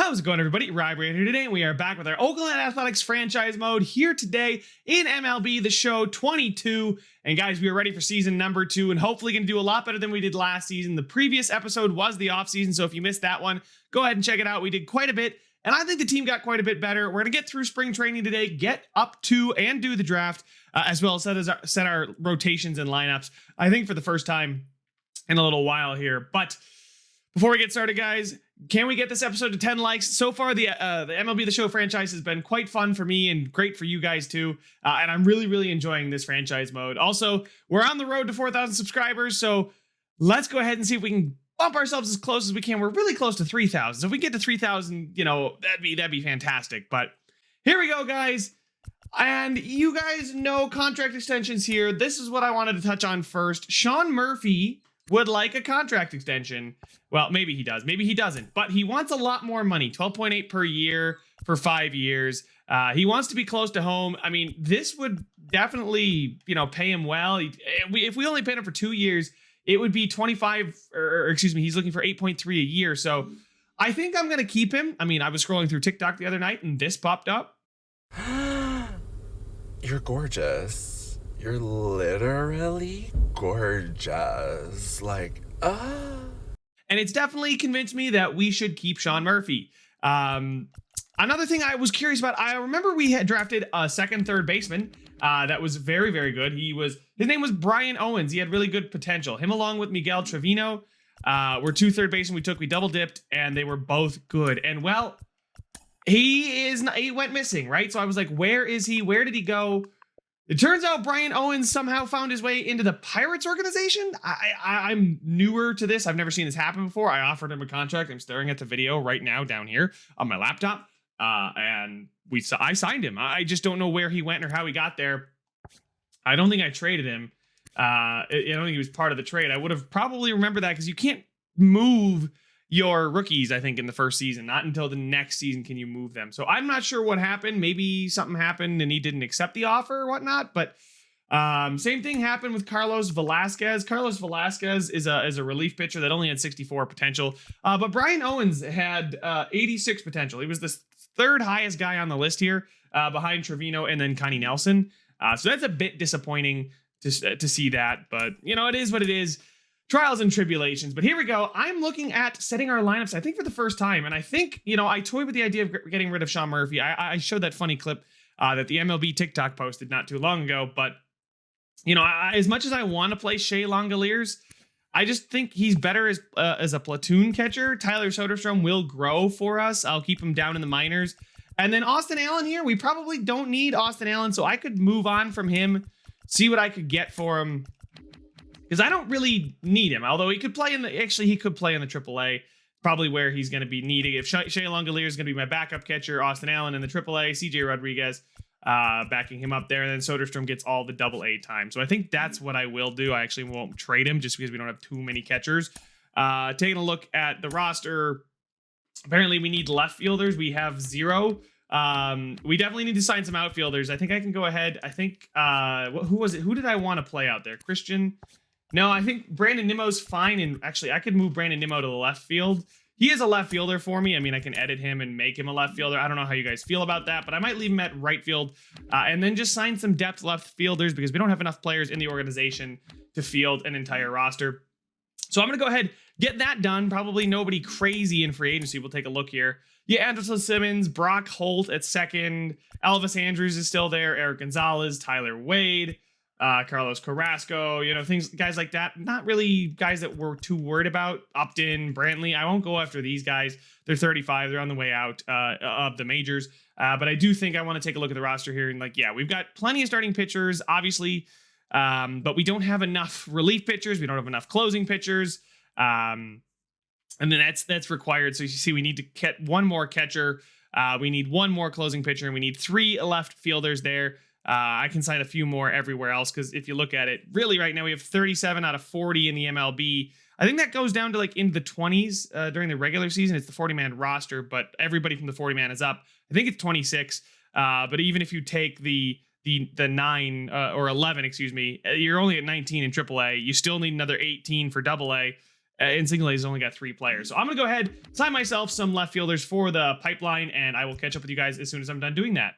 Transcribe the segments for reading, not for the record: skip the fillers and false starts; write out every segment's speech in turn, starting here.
How's it going, everybody? Rye here today, and we are back with our Oakland Athletics franchise mode here today in MLB The Show 22. And guys, we are ready for season number 2 and hopefully going to do a lot better than we did last season. The previous episode was the off season, so if you missed that one, go ahead and check it out. We did quite a bit, and I think the team got quite a bit better. We're going to get through spring training today, get up to and do the draft, as well as set our rotations and lineups, I think for the first time in a little while here. But before we get started, guys, can we get this episode to 10 likes? So far, the MLB The Show franchise has been quite fun for me and great for you guys too. And I'm really enjoying this franchise mode. Also, we're on the road to 4,000 subscribers. So let's go ahead and see if we can bump ourselves as close as we can. We're really close to 3,000. So if we get to 3,000, that'd be fantastic. But here we go, guys. And you guys know contract extensions here. This is what I wanted to touch on first. Sean Murphy would like a contract extension. Well, maybe he does, maybe he doesn't, but he wants a lot more money, 12.8 per year for 5 years. He wants to be close to home. I mean, this would definitely, pay him well. If we only paid him for 2 years, it would be 25, or excuse me, he's looking for 8.3 a year. So I think I'm going to keep him. I mean, I was scrolling through TikTok the other night and this popped up. You're gorgeous. You're literally gorgeous. And it's definitely convinced me that we should keep Sean Murphy. Another thing I was curious about, I remember we had drafted a second third baseman that was very good. His name was Brian Owens. He had really good potential. Him along with Miguel Trevino were 2 third basemen we double dipped, and they were both good. And well, he went missing, right? So I was like, where is he? Where did he go? It turns out Brian Owens somehow found his way into the Pirates organization. I'm newer to this. I've never seen this happen before. I offered him a contract. I'm staring at the video right now down here on my laptop. And I signed him. I just don't know where he went or how he got there. I don't think I traded him. I don't think he was part of the trade. I would have probably remembered that because you can't move your rookies, I think, in the first season. Not until the next season can you move them. So I'm not sure what happened. Maybe something happened and he didn't accept the offer or whatnot. But same thing happened with Carlos Velasquez. Carlos Velasquez is a relief pitcher that only had 64 potential. But Brian Owens had 86 potential. He was the third highest guy on the list here behind Trevino and then Connie Nelson. So that's a bit disappointing to see that. But, it is what it is. Trials and tribulations. But here we go. I'm looking at setting our lineups, I think, for the first time. And I think, I toyed with the idea of getting rid of Sean Murphy. I showed that funny clip that the MLB TikTok posted not too long ago. But, as much as I want to play Shea Langoliers, I just think he's better as a platoon catcher. Tyler Soderstrom will grow for us. I'll keep him down in the minors. And then Austin Allen here. We probably don't need Austin Allen, so I could move on from him, see what I could get for him. Because I don't really need him, although he could play in the AAA, probably where he's going to be needed. If Shea Langoliers is going to be my backup catcher, Austin Allen in the AAA, CJ Rodriguez backing him up there, and then Soderstrom gets all the AA time. So I think that's what I will do. I actually won't trade him just because we don't have too many catchers. Taking a look at the roster, apparently we need left fielders. We have 0. We definitely need to sign some outfielders. I think I can go ahead. I think, who was it? Who did I want to play out there? Christian? No, I think Brandon Nimmo's fine. And actually, I could move Brandon Nimmo to the left field. He is a left fielder for me. I mean, I can edit him and make him a left fielder. I don't know how you guys feel about that, but I might leave him at right field and then just sign some depth left fielders because we don't have enough players in the organization to field an entire roster. So I'm going to go ahead, get that done. Probably nobody crazy in free agency. We'll take a look here. Yeah, Anderson Simmons, Brock Holt at second. Elvis Andrews is still there. Eric Gonzalez, Tyler Wade. Carlos Carrasco, guys like that. Not really guys that we're too worried about. Upton, Brantley. I won't go after these guys. They're 35. They're on the way out of the majors. But I do think I want to take a look at the roster here. And we've got plenty of starting pitchers, obviously. But we don't have enough relief pitchers. We don't have enough closing pitchers. And then that's required. So you see, we need to get one more catcher. We need one more closing pitcher. And we need 3 left fielders there. I can sign a few more everywhere else because if you look at it, really right now we have 37 out of 40 in the MLB. I think that goes down to into the 20s during the regular season. It's the 40-man roster, but everybody from the 40-man is up. I think it's 26. But even if you take the 9 or 11, excuse me, you're only at 19 in AAA. You still need another 18 for AA. in single A's only got 3 players. So I'm going to go ahead, sign myself some left fielders for the pipeline, and I will catch up with you guys as soon as I'm done doing that.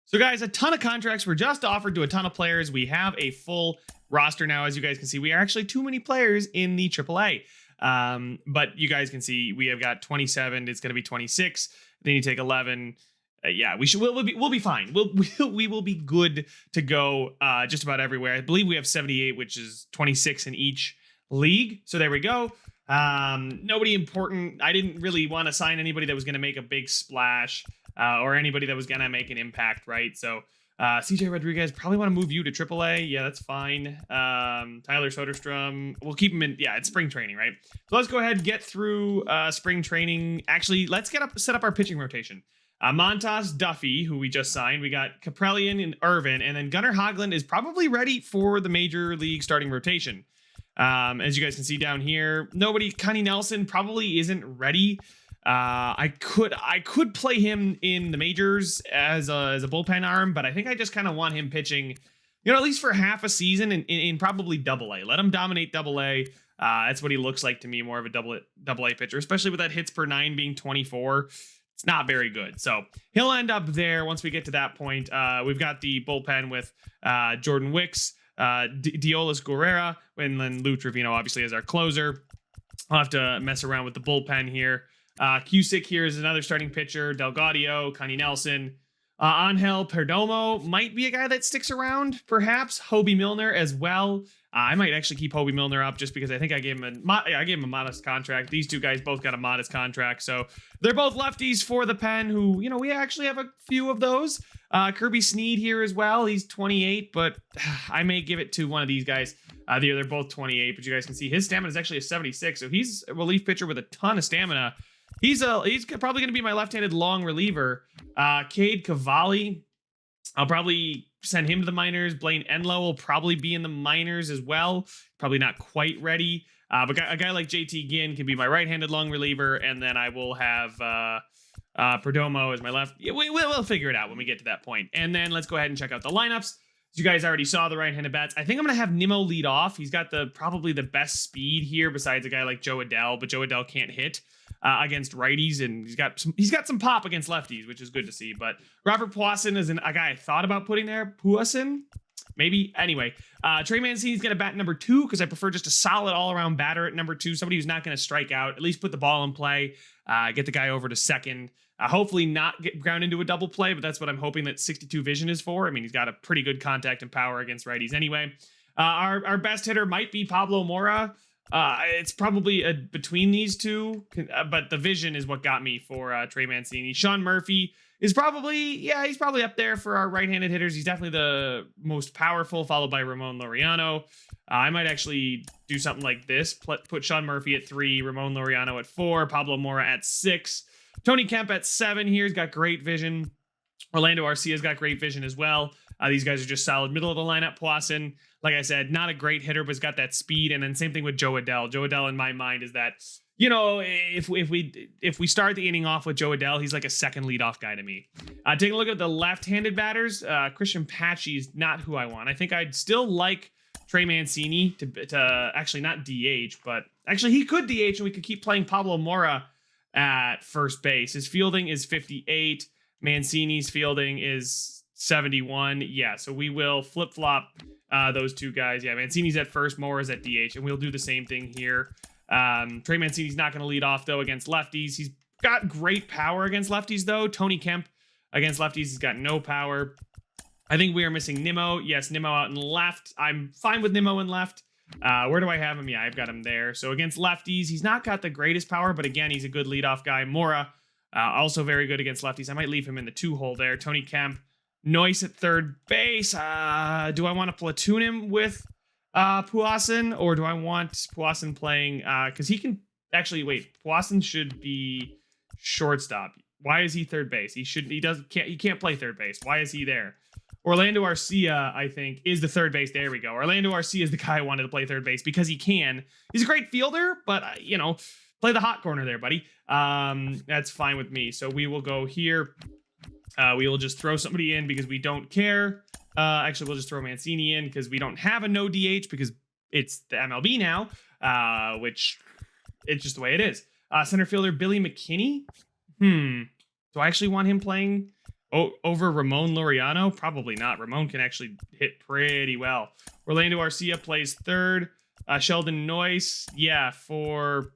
So guys, a ton of contracts were just offered to a ton of players. We have a full roster now. As you guys can see, we are actually too many players in the AAA. But you guys can see we have got 27. It's going to be 26. Then you take 11. Yeah, we'll be fine. We will be good to go just about everywhere. I believe we have 78, which is 26 in each league. So there we go. Nobody important. I didn't really want to sign anybody that was going to make a big splash or anybody that was going to make an impact, right? So CJ Rodriguez, probably want to move you to AAA. Yeah, that's fine. Tyler Soderstrom, we'll keep him in. Yeah, it's spring training, right? So let's go ahead and get through spring training. Actually, let's set up our pitching rotation. Montas, Duffy, who we just signed. We got Kaprelian and Irvin, and then Gunnar Hoglund is probably ready for the major league starting rotation. As you guys can see down here, nobody. Connie Nelson probably isn't ready. I could play him in the majors as a bullpen arm, but I think I just kind of want him pitching, at least for half a season in probably AA. Let him dominate AA. That's what he looks like to me, more of a AA pitcher, especially with that hits per 9 being 24. It's not very good. So he'll end up there once we get to that point. We've got the bullpen with Jordan Wicks, Diolis Guerrera, and then Lou Trevino, obviously, as our closer. I'll have to mess around with the bullpen here. Cusick here is another starting pitcher. Delgadio, Connie Nelson. Angel Perdomo might be a guy that sticks around, perhaps. Hobie Milner as well. I might actually keep Hobie Milner up just because I think I gave him a modest contract. These two guys both got a modest contract, so they're both lefties for the pen. Who we actually have a few of those. Kirby Sneed here as well. He's 28, but I may give it to one of these guys. They're both 28, but you guys can see his stamina is actually a 76, so he's a relief pitcher with a ton of stamina. He's probably going to be my left-handed long reliever. Cade Cavalli, I'll probably send him to the minors. Blaine Enlow will probably be in the minors as well. Probably not quite ready. But a guy like JT Ginn can be my right-handed long reliever, and then I will have Perdomo as my left. Yeah, we'll figure it out when we get to that point. And then let's go ahead and check out the lineups. You guys already saw the right-handed bats. I think I'm going to have Nimmo lead off. He's got probably the best speed here besides a guy like Joe Adell, but Joe Adell can't hit against righties, and he's got some pop against lefties, which is good to see. But Robert Puason is a guy I thought about putting there. Puason? Maybe. Anyway, Trey Mancini's going to bat number 2 because I prefer just a solid all-around batter at number 2. Somebody who's not going to strike out, at least put the ball in play, get the guy over to second. Hopefully not get ground into a double play, but that's what I'm hoping that 62 vision is for. I mean, he's got a pretty good contact and power against righties anyway. Our best hitter might be Pablo Mora. It's probably between these two, but the vision is what got me for Trey Mancini. Sean Murphy is he's probably up there for our right-handed hitters. He's definitely the most powerful, followed by Ramon Laureano. I might actually do something like this. Put Sean Murphy at 3, Ramon Laureano at 4, Pablo Mora at 6. Tony Kemp at 7 here. He's got great vision. Orlando Arcia's got great vision as well. These guys are just solid middle of the lineup. Puason, like I said, not a great hitter, but he's got that speed. And then same thing with Joe Adell. Joe Adell, in my mind, is that, if we start the inning off with Joe Adell, he's like a second leadoff guy to me. Taking a look at the left-handed batters, Christian Patchy is not who I want. I think I'd still like Trey Mancini to actually not DH, but actually he could DH and we could keep playing Pablo Mora at first base. His fielding is 58. Mancini's fielding is 71. Yeah, so we will flip-flop those two guys. Yeah, Mancini's at first, Mora's at DH, and we'll do the same thing here. Trey Mancini's not going to lead off, though, against lefties. He's got great power against lefties, though. Tony Kemp against lefties, he's got no power. I think we are missing Nimmo. Yes, Nimmo out in left. I'm fine with Nimmo in left. Where do I have him? Yeah, I've got him there. So against lefties, he's not got the greatest power, but again, he's a good leadoff guy. Mora, also very good against lefties. I might leave him in the 2-hole there. Tony Kemp, Noyce at third base. Do I want to platoon him with Puason, or do I want Puason playing? Because he can actually Puason should be shortstop. Why is he third base? He can't play third base. Why is he there? Orlando Arcia, I think, is the third base. There we go. Orlando Arcia is the guy I wanted to play third base because he can. He's a great fielder, but, play the hot corner there, buddy. That's fine with me. So we will go here. We will just throw somebody in because we don't care. Actually, we'll just throw Mancini in because we don't have a no DH because it's the MLB now, which it's just the way it is. Center fielder Billy McKinney. Do I actually want him playing over Ramon Laureano? Probably not. Ramon can actually hit pretty well. Orlando Arcia plays third. Sheldon Noyce, for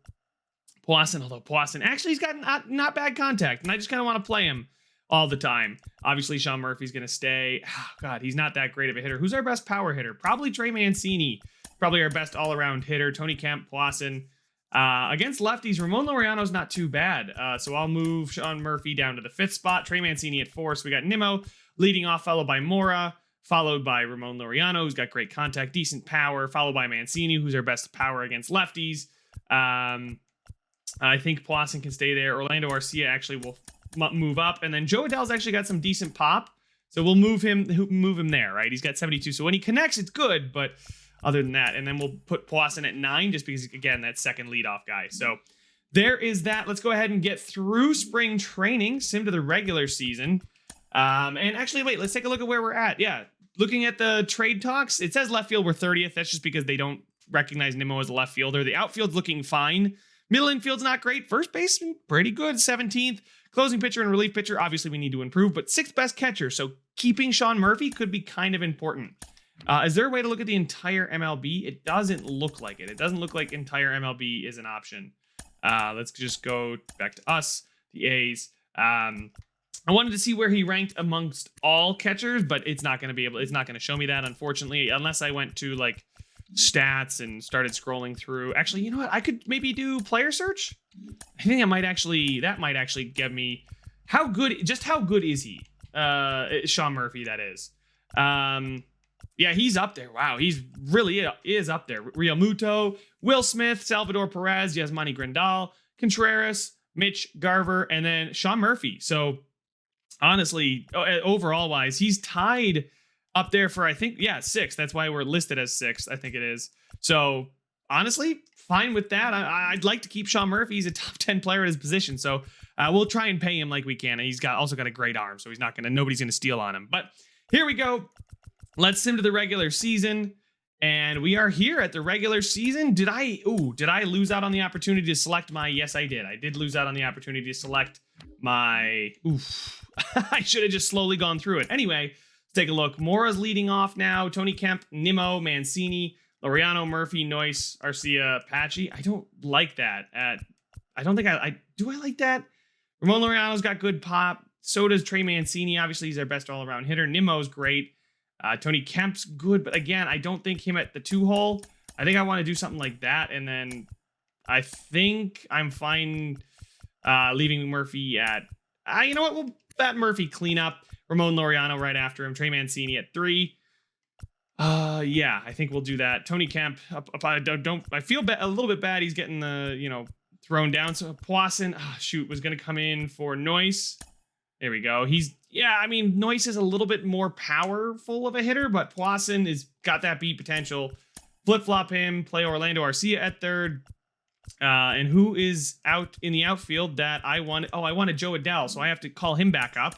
Poisson. Although Poisson actually he's got not bad contact, and I just kind of want to play him all the time. Obviously, Sean Murphy's going to stay. Oh, God, he's not that great of a hitter. Who's our best power hitter? Probably Trey Mancini. Probably our best all-around hitter. Tony Kemp, Poisson. Against lefties, Ramon Laureano's not too bad. So I'll move Sean Murphy down to the 5th spot. Trey Mancini at 4. So we got Nimmo leading off, followed by Mora, followed by Ramon Laureano, who's got great contact, decent power, followed by Mancini, who's our best power against lefties. I think Poisson can stay there. Orlando Arcia actually will move up. And then Joe Adell's actually got some decent pop. So we'll move him there, right? He's got 72. So when he connects, it's good, but other than that, and then we'll put Poisson at 9 just because, again, that second leadoff guy. So there is that. Let's go ahead and get through spring training, sim to the regular season. And actually, wait, let's take a look at where we're at. Yeah, looking at the trade talks, it says left field we're 30th. That's just because they don't recognize Nimmo as a left fielder. The outfield's looking fine. Middle infield's not great. First baseman, pretty good, 17th. Closing pitcher and relief pitcher, obviously we need to improve, but 6th best catcher. So keeping Sean Murphy could be kind of important. Is there a way to look at the entire MLB? It doesn't look like it. It doesn't look like entire MLB is an option. Let's just go back to us, the A's. I wanted to see where he ranked amongst all catchers, but it's not going to show me that, unfortunately, unless I went to like stats and started scrolling through. Actually, you know what? I could maybe do player search. I think that might actually give me how good is he? Sean Murphy, that is. Yeah, he's up there. Wow, he's really is up there. Real Muto, Will Smith, Salvador Perez, Yasmani Grandal, Contreras, Mitch Garver, and then Sean Murphy. So honestly, overall wise, he's tied up there for, I think, 6th. That's why we're listed as 6th, I think it is. So honestly, fine with that. I'd like to keep Sean Murphy. He's a top 10 player at his position. So we'll try and pay him like we can. And he's also got a great arm, so nobody's going to steal on him. But here we go. Let's sim to the regular season. And we are here at the regular season. Did I lose out on the opportunity to select my... Yes, I did. I did lose out on the opportunity to select my... I should have just slowly gone through it. Anyway, let's take a look. Mora's leading off now. Tony Kemp, Nimmo, Mancini, Laureano, Murphy, Noyce, Arcia, Apache. I don't like that. Do I like that? Ramon Laureano's got good pop. So does Trey Mancini. Obviously, he's our best all-around hitter. Nimmo's great. Tony Kemp's good, but again, I don't think him at the 2-hole. I think I want to do something like that, and then I think I'm fine leaving Murphy at... you know what? We'll bat Murphy clean up. Ramon Laureano right after him. Trey Mancini at 3. Yeah, I think we'll do that. Tony Kemp, I feel a little bit bad. He's getting thrown down. So Poisson, was going to come in for Noyce. There we go. Noyce is a little bit more powerful of a hitter, but Poisson has got that beat potential. Flip-flop him, play Orlando Arcia at 3rd. And who is out in the outfield that I wanted? I wanted Joe Adell, so I have to call him back up.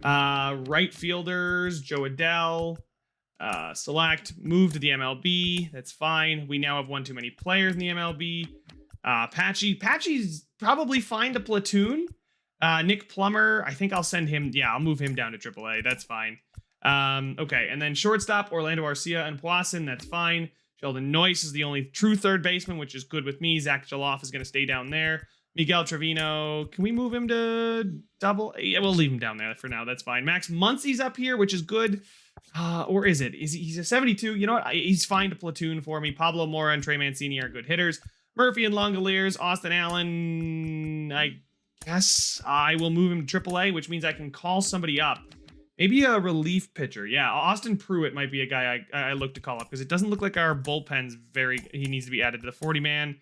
Right fielders, Joe Adell. Select, move to the MLB. That's fine. We now have one too many players in the MLB. Patchy's probably fine to platoon. Nick Plummer, I think I'll send him. Yeah, I'll move him down to AAA. That's fine. Okay, and then shortstop, Orlando Arcia and Poisson. That's fine. Sheldon Noyce is the only true third baseman, which is good with me. Zach Jaloff is going to stay down there. Miguel Trevino, can we move him to double? Yeah, we'll leave him down there for now. That's fine. Max Muncy's up here, which is good. Or is it? He's a 72? You know what? He's fine to platoon for me. Pablo Mora and Trey Mancini are good hitters. Murphy and Longoliers. Austin Allen, I guess I will move him to AAA, which means I can call somebody up. Maybe a relief pitcher. Yeah, Austin Pruitt might be a guy I look to call up because it doesn't look like our bullpen's he needs to be added to the 40-man.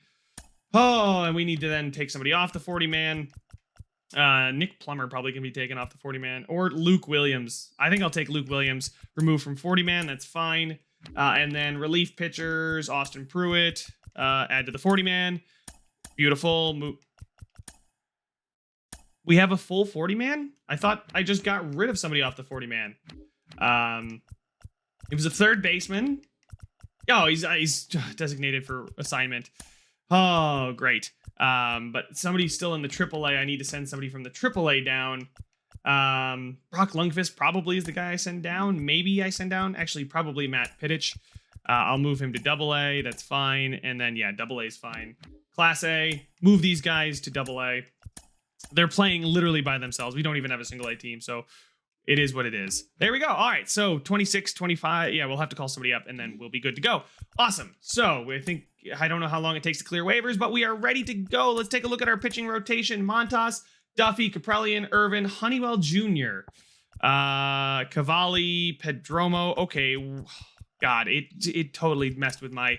Oh, and we need to then take somebody off the 40-man. Nick Plummer probably can be taken off the 40-man. Or Luke Williams. I think I'll take Luke Williams, removed from 40-man. That's fine. And then relief pitchers, Austin Pruitt, add to the 40-man. Beautiful. We have a full 40-man? I thought I just got rid of somebody off the 40-man. It was a third baseman. Oh, he's designated for assignment. Oh, great. But somebody's still in the AAA. I need to send somebody from the AAA down. Brock Lundqvist probably is the guy I send down. Maybe I send down. Actually, probably Matt Pittich. I'll move him to AA. That's fine. And then, yeah, AA is fine. Class A, move these guys to AA. They're playing literally by themselves. We don't even have a single A team, so it is what it is. There we go. All right, so 26, 25. Yeah, we'll have to call somebody up, and then we'll be good to go. Awesome. So I don't know how long it takes to clear waivers, but we are ready to go. Let's take a look at our pitching rotation. Montas, Duffy, Kaprelian, Irvin, Honeywell Jr., Cavalli, Pedromo. Okay, God, it totally messed with my...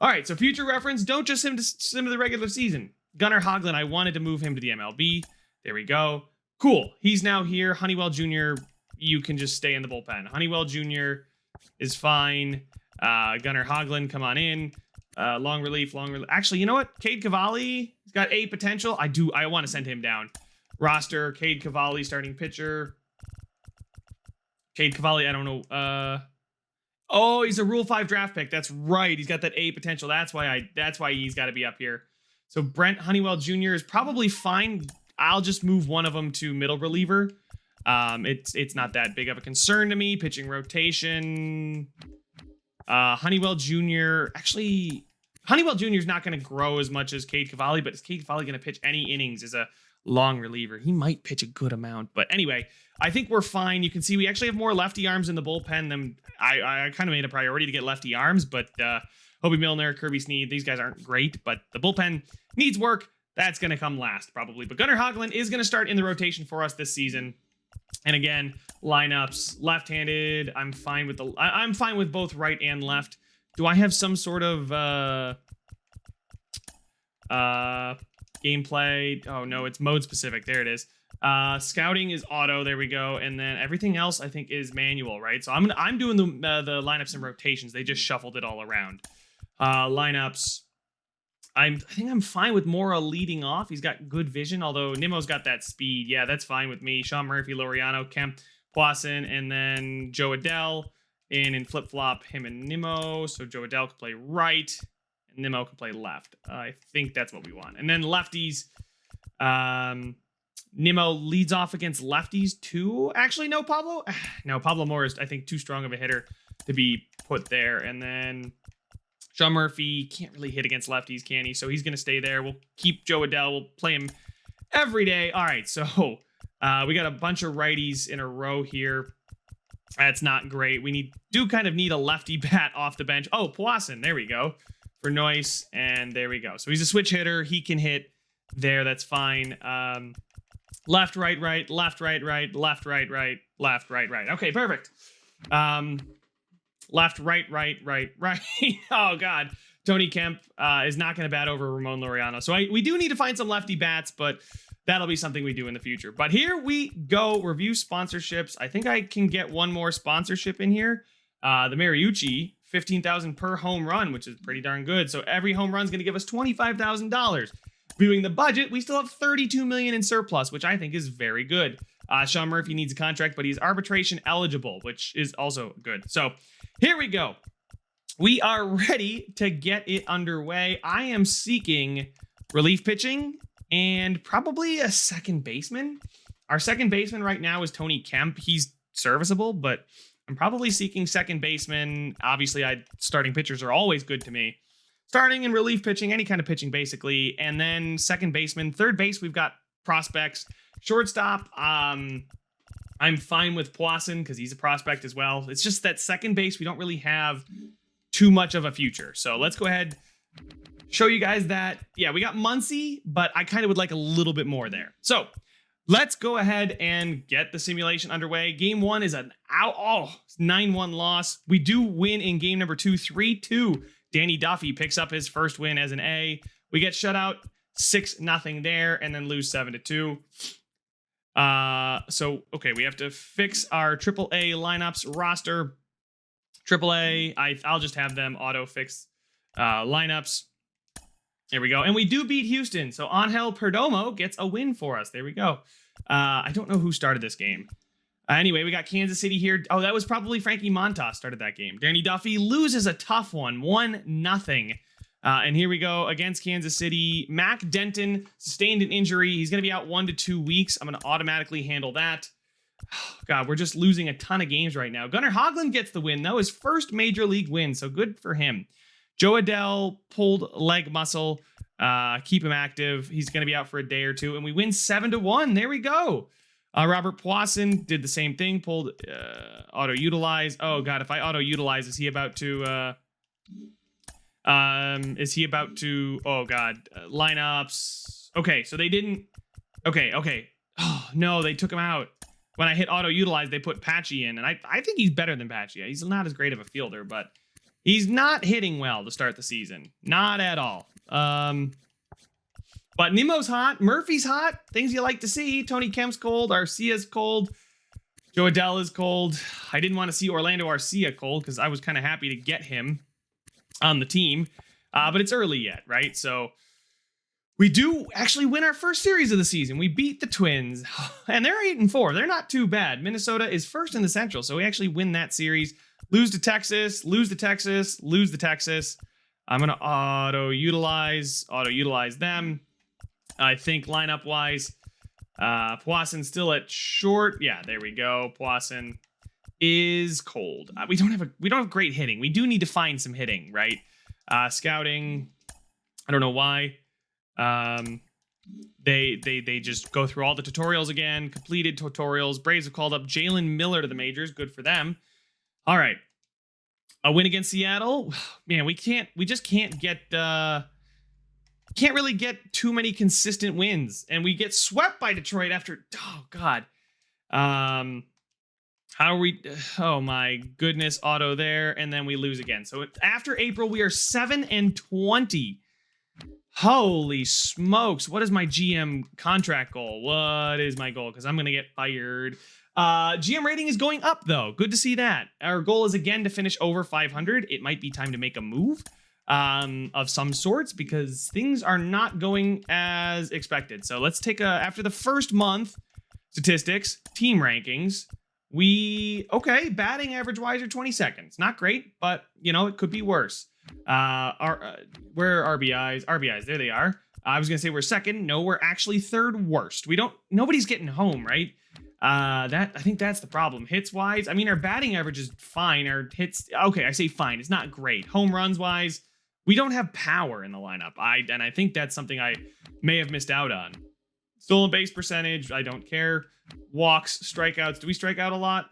All right, so future reference, don't just sim to the regular season. Gunnar Hoglund, I wanted to move him to the MLB. There we go. Cool. He's now here. Honeywell Jr., you can just stay in the bullpen. Honeywell Jr. is fine. Gunnar Hoglund, come on in. Long relief. Actually, you know what? Cade Cavalli, he's got A potential. I want to send him down. Roster, Cade Cavalli, starting pitcher. Cade Cavalli, I don't know. Oh, he's a Rule 5 draft pick. That's right. He's got that A potential. That's why he's got to be up here. So Brent Honeywell Jr. is probably fine. I'll just move one of them to middle reliever. It's not that big of a concern to me. Pitching rotation. Honeywell Jr. Actually, Honeywell Jr. is not going to grow as much as Cade Cavalli, but is Cade Cavalli going to pitch any innings as a long reliever? He might pitch a good amount, but anyway, I think we're fine. You can see we actually have more lefty arms in the bullpen than I kind of made a priority to get lefty arms, but Hobie Milner, Kirby Snead, these guys aren't great, but the bullpen needs work. That's going to come last, probably. But Gunnar Hoglund is going to start in the rotation for us this season. And again, lineups, left-handed. I'm fine with both right and left. Do I have some sort of gameplay? Oh, no, it's mode specific. There it is. Scouting is auto. There we go. And then everything else, I think, is manual, right? So I'm doing the lineups and rotations. They just shuffled it all around. Lineups. I think I'm fine with Mora leading off. He's got good vision, although Nimmo's got that speed. Yeah, that's fine with me. Sean Murphy, Laureano, Kemp, Poisson, and then Joe Adell in and flip-flop him and Nimmo. So Joe Adell could play right, and Nimmo could play left. I think that's what we want. And then lefties, Nimmo leads off against lefties too. Actually, no, Pablo. No, Pablo Moore is, I think, too strong of a hitter to be put there. And then Sean Murphy can't really hit against lefties, can he? So he's going to stay there. We'll keep Joe Adell. We'll play him every day. All right, so we got a bunch of righties in a row here. That's not great. We do kind of need a lefty bat off the bench. Oh, Poisson. There we go. For Noyce, and there we go. So he's a switch hitter. He can hit there. That's fine. Left, right, right, left, right, right, left, right, right, left, right, right. Okay, perfect. Left, right, right, right, right. Oh, God. Tony Kemp is not going to bat over Ramon Laureano. So we do need to find some lefty bats, but that'll be something we do in the future. But here we go. Review sponsorships. I think I can get one more sponsorship in here. The Mariucci, $15,000 per home run, which is pretty darn good. So every home run is going to give us $25,000. Viewing the budget, we still have $32 million in surplus, which I think is very good. Sean Murphy needs a contract, but he's arbitration eligible, which is also good. So here we go. We are ready to get it underway. I am seeking relief pitching and probably a second baseman. Our second baseman right now is Tony Kemp. He's serviceable, but I'm probably seeking second baseman. Obviously, starting pitchers are always good to me. Starting and relief pitching, any kind of pitching, basically. And then second baseman. Third base, we've got prospects. Shortstop, I'm fine with Poisson because he's a prospect as well. It's just that second base, we don't really have too much of a future. So let's go ahead, show you guys that. Yeah, we got Muncy, but I kind of would like a little bit more there. So let's go ahead and get the simulation underway. Game one is an 9-1 loss. We do win in game number 2, 3-2. Danny Duffy picks up his first win as an A. We get shut out 6-0 there and then lose 7-2. So, okay, we have to fix our AAA lineups roster. AAA, I'll just have them auto fix lineups. There we go. And we do beat Houston. So Angel Perdomo gets a win for us. There we go. I don't know who started this game. Anyway, we got Kansas City here. Oh, that was probably Frankie Montas started that game. Danny Duffy loses a tough one, 1-0. And here we go against Kansas City. Mac Denton sustained an injury. He's going to be out 1 to 2 weeks. I'm going to automatically handle that. God, we're just losing a ton of games right now. Gunnar Hoglund gets the win, though. His first major league win, so good for him. Joe Adell pulled leg muscle. Keep him active. He's going to be out for a day or two, and we win 7-1. There we go. Robert Poisson did the same thing, pulled auto-utilize. Oh, God, if I auto-utilize, is he about to... lineups. Okay, so they didn't... Okay. Oh, no, they took him out. When I hit auto-utilize, they put Patchy in, and I think he's better than Patchy. He's not as great of a fielder, but he's not hitting well to start the season. Not at all. But Nemo's hot. Murphy's hot. Things you like to see. Tony Kemp's cold. Arcia's cold. Joe Adell is cold. I didn't want to see Orlando Arcia cold because I was kind of happy to get him on the team. But it's early yet, right? So we do actually win our first series of the season. We beat the Twins, and they're 8-4. They're not too bad. Minnesota is first in the Central, so we actually win that series. Lose to Texas, lose to Texas, lose to Texas. I'm going to auto-utilize them. I think lineup-wise, Poisson's still at short. Yeah, there we go. Poisson is cold. We don't have great hitting. We do need to find some hitting, right? Scouting, I don't know why. They just go through all the tutorials again, completed tutorials. Braves have called up Jalen Miller to the majors. Good for them. All right. A win against Seattle. Man, we just can't really get too many consistent wins. And we get swept by Detroit after, oh God. How are we? Oh my goodness, auto there. And then we lose again. So after April, we are 7-20. Holy smokes. What is my GM contract goal? What is my goal? Because I'm going to get fired. GM rating is going up, though. Good to see that. Our goal is, again, to finish over 500. It might be time to make a move of some sorts because things are not going as expected. So let's take after the first month, statistics, team rankings. Batting average-wise are 22nd. Not great, but, it could be worse. Where are RBIs? RBIs, there they are. I was gonna say we're second. No, we're actually third worst. Nobody's getting home, right? I think that's the problem. Hits wise, our batting average is fine. Our hits, okay, I say fine. It's not great. Home runs wise, we don't have power in the lineup. And I think that's something I may have missed out on. Stolen base percentage, I don't care. Walks, strikeouts. Do we strike out a lot?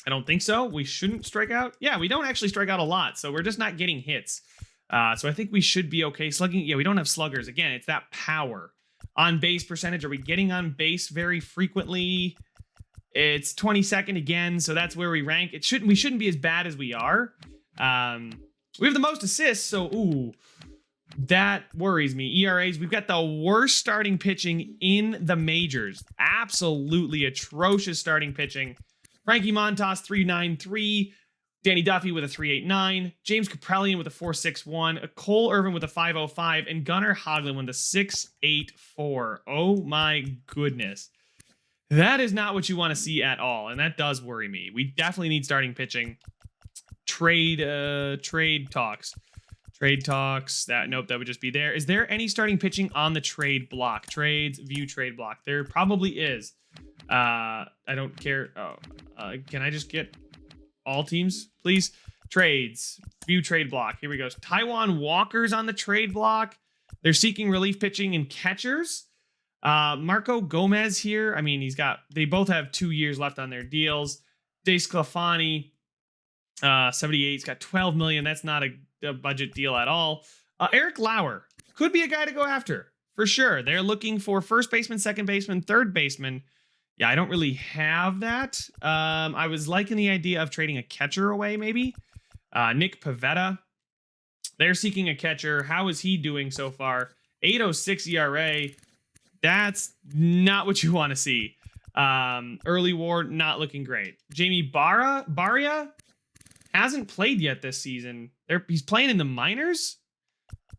I don't think so. We shouldn't strike out. Yeah, we don't actually strike out a lot, so we're just not getting hits. So I think we should be okay. Slugging, yeah, we don't have sluggers. Again, it's that power. On base percentage, are we getting on base very frequently? It's 22nd again, so that's where we rank. We shouldn't be as bad as we are. We have the most assists, so that worries me. ERAs, we've got the worst starting pitching in the majors. Absolutely atrocious starting pitching. Frankie Montas, 3.93. Danny Duffy with a 3.89. James Kaprelian with a 4.61. Cole Irvin with a 5.05. And Gunnar Hoglund with a 6.84. Oh my goodness. That is not what you want to see at all. And that does worry me. We definitely need starting pitching. Trade talks. Nope, that would just be there. Is there any starting pitching on the trade block? Trades, view trade block. There probably is. I don't care. Can I just get all teams, please? Trades, view trade block. Here we go. Taiwan Walker's on the trade block. They're seeking relief pitching and catchers. Marco Gomez here. They both have 2 years left on their deals. DeSclafani, 78. He's got 12 million. That's not a budget deal at all. Eric Lauer could be a guy to go after for sure. They're looking for first baseman, second baseman, third baseman. Yeah, I don't really have that. I was liking the idea of trading a catcher away, maybe. Nick Pivetta. They're seeking a catcher. How is he doing so far? 8.06 ERA. That's not what you want to see. Early war, not looking great. Jamie Barria hasn't played yet this season. He's playing in the minors.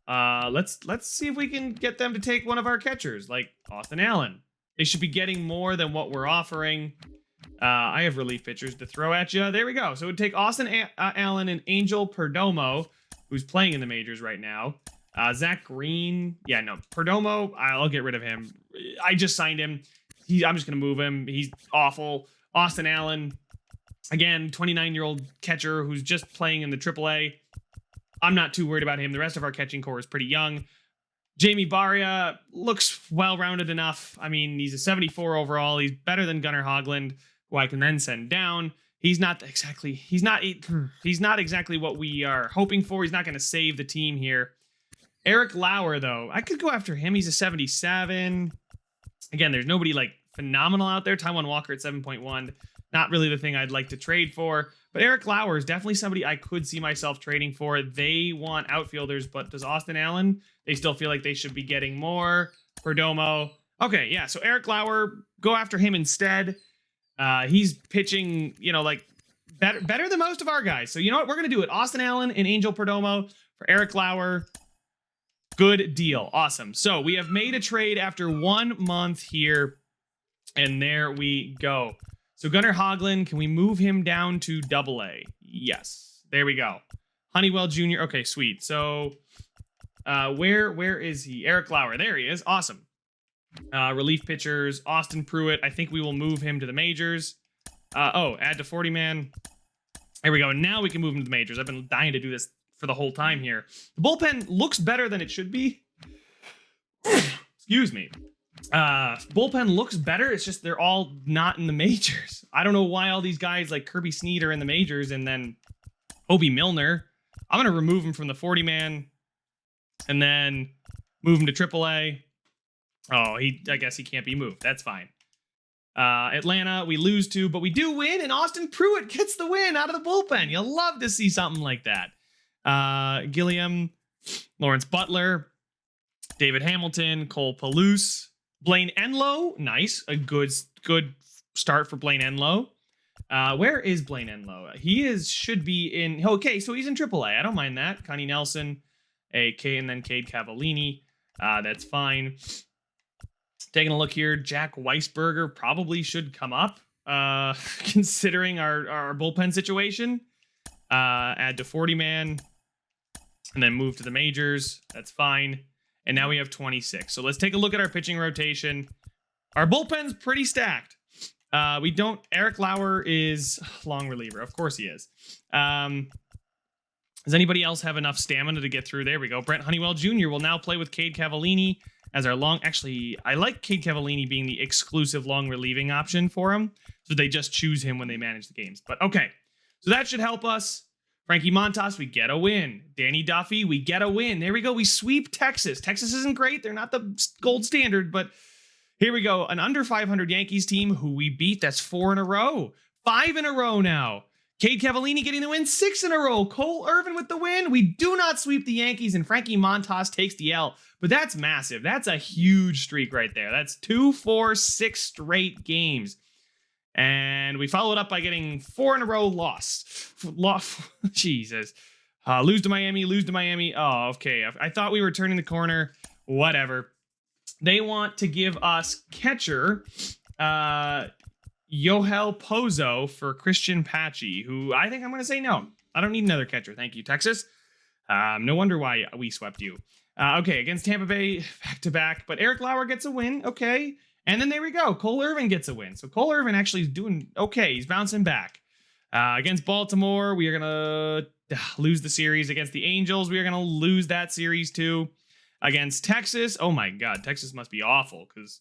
Let's see if we can get them to take one of our catchers, like Austin Allen. They should be getting more than what we're offering. I have relief pitchers to throw at you. There we go. So it would take Austin Allen and Angel Perdomo. who's playing in the majors right now. Zach Green. Yeah, no. Perdomo, I'll get rid of him. I just signed him. I'm just going to move him. He's awful. Austin Allen, again, 29-year-old catcher who's just playing in the AAA. I'm not too worried about him. The rest of our catching core is pretty young. Jamie Barria looks well-rounded enough. I mean, he's a 74 overall. He's better than Gunnar Hoglund, who I can then send down. He's not exactly what we are hoping for. He's not going to save the team here. Eric Lauer, though, I could go after him. He's a 77. Again, there's nobody like phenomenal out there. Taijuan Walker at 7.1. Not really the thing I'd like to trade for. But Eric Lauer is definitely somebody I could see myself trading for. They want outfielders, but does Austin Allen? They still feel like they should be getting more. Perdomo. Okay, yeah, so Eric Lauer, go after him instead. He's pitching, like better than most of our guys. So you know what? We're going to do it. Austin Allen and Angel Perdomo for Eric Lauer. Good deal. Awesome. So we have made a trade after 1 month here. And there we go. So Gunnar Hoglund, can we move him down to AA? Yes. There we go. Honeywell Jr. Okay, sweet. So where is he? Eric Lauer. There he is. Awesome. Relief pitchers. Austin Pruitt. I think we will move him to the majors. Add to 40 man. There we go. And now we can move him to the majors. I've been dying to do this for the whole time here. The bullpen looks better than it should be. Excuse me. Bullpen looks better. It's just they're all not in the majors. I don't know why all these guys like Kirby Snead are in the majors and then Obi Milner. I'm going to remove him from the 40 man and then move him to AAA. Oh, I guess he can't be moved. That's fine. Atlanta, we lose to, but we do win, and Austin Pruitt gets the win out of the bullpen. You'll love to see something like that. Gilliam, Lawrence Butler, David Hamilton, Cole Palouse, Blaine Enlow. Nice. A good start for Blaine Enlow. Where is Blaine Enlow? Should be in. Okay, so he's in AAA. I don't mind that. Connie Nelson, and then Cade Cavallini. That's fine. Taking a look here, Jack Weisberger probably should come up, considering our bullpen situation. Add to 40 man, and then move to the majors. That's fine. And now we have 26. So let's take a look at our pitching rotation. Our bullpen's pretty stacked. Eric Lauer is long reliever. Of course he is. Does anybody else have enough stamina to get through? There we go. Brent Honeywell Jr. will now play with Cade Cavallini as our long. Actually, I like Cade Cavallini being the exclusive long relieving option for him. So they just choose him when they manage the games. But okay. So that should help us. Frankie Montas, we get a win. Danny Duffy, we get a win. There we go. We sweep Texas. Texas isn't great. They're not the gold standard, but here we go. An under 500 Yankees team who we beat. That's 4 in a row. 5 in a row now. Cade Cavallini getting the win. 6 in a row. Cole Irvin with the win. We do not sweep the Yankees, and Frankie Montas takes the L. But that's massive. That's a huge streak right there. That's 2, 4, 6 straight games. And we followed up by getting 4 in a row lost. Jesus. Lose to Miami. Oh, okay. I thought we were turning the corner. Whatever. They want to give us catcher Yohel Pozo for Christian Patchy, who I think I'm going to say no. I don't need another catcher. Thank you, Texas. No wonder why we swept you. Okay, against Tampa Bay, back-to-back. But Eric Lauer gets a win. Okay. And then there we go. Cole Irvin gets a win. So Cole Irvin actually is doing okay. He's bouncing back. Against Baltimore, we are going to lose the series. Against the Angels, we are going to lose that series too. Against Texas, oh my God, Texas must be awful because